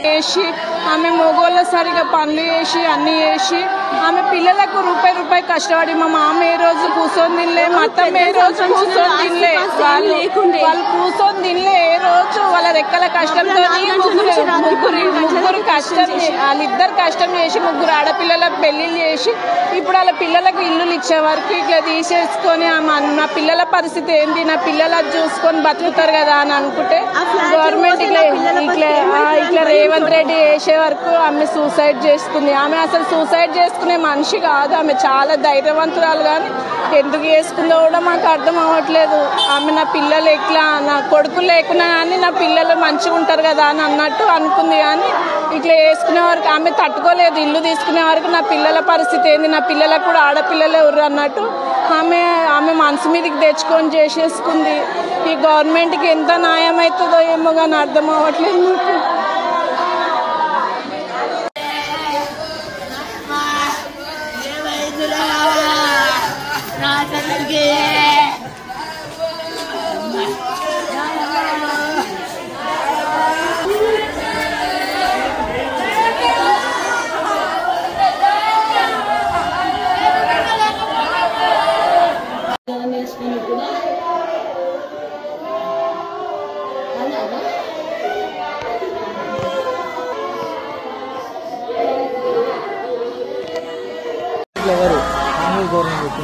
చేసి ఆమె మగోళ్ళ సరిగా పనులు చేసి అన్ని చేసి ఆమె పిల్లలకు రూపాయి కష్టపడి మా మామ ఏ రోజు కూర్చొని తినలే, మా అత్తమ్మ ఏ రోజు కూర్చొని తినలే, వాళ్ళు కూర్చొని తినలే ఏ రోజు. వాళ్ళ రెక్కల కష్టంతో ముగ్గురు కష్టం, వాళ్ళిద్దరు కష్టం చేసి ముగ్గురు ఆడపిల్లలకు పెళ్లిళ్ళు చేసి ఇప్పుడు వాళ్ళ పిల్లలకు ఇల్లులు ఇచ్చే వరకు ఇట్లా తీసేసుకొని నా పిల్లల పరిస్థితి ఏంటి, నా పిల్లలకు చూసుకొని బతుకుతారు కదా అని అనుకుంటే గవర్నమెంట్ ఇట్లా రేవంత్ రెడ్డి చేసే వరకు ఆమె సూసైడ్ చేసుకుంది. ఆమె అసలు సూసైడ్ చేసుకునే మనిషి కాదు, ఆమె చాలా ధైర్యవంతురాలు. కానీ ఎందుకు చేసుకుందో కూడా మాకు అర్థం అవ్వట్లేదు. ఆమె నా పిల్లలు ఎట్లా, నా కొడుకులు లేకున్నా కానీ నా పిల్లలు మంచిగా ఉంటారు కదా అని అన్నట్టు అనుకుంది. కానీ ఇట్లా వేసుకునే వరకు ఆమె తట్టుకోలేదు. ఇల్లు తీసుకునే వరకు నా పిల్లల పరిస్థితి ఏంది, నా పిల్లలకు కూడా ఆడపిల్లలే ఉర్రు అన్నట్టు ఆమె మనసు మీదకి తెచ్చుకొని చేసేసుకుంది. ఈ గవర్నమెంట్కి ఎంత న్యాయం అవుతుందో ఏమో కానీ అర్థం అవ్వట్లేదు నాకు. ఎవరు కాంగ్రెస్ గవర్నమెంట్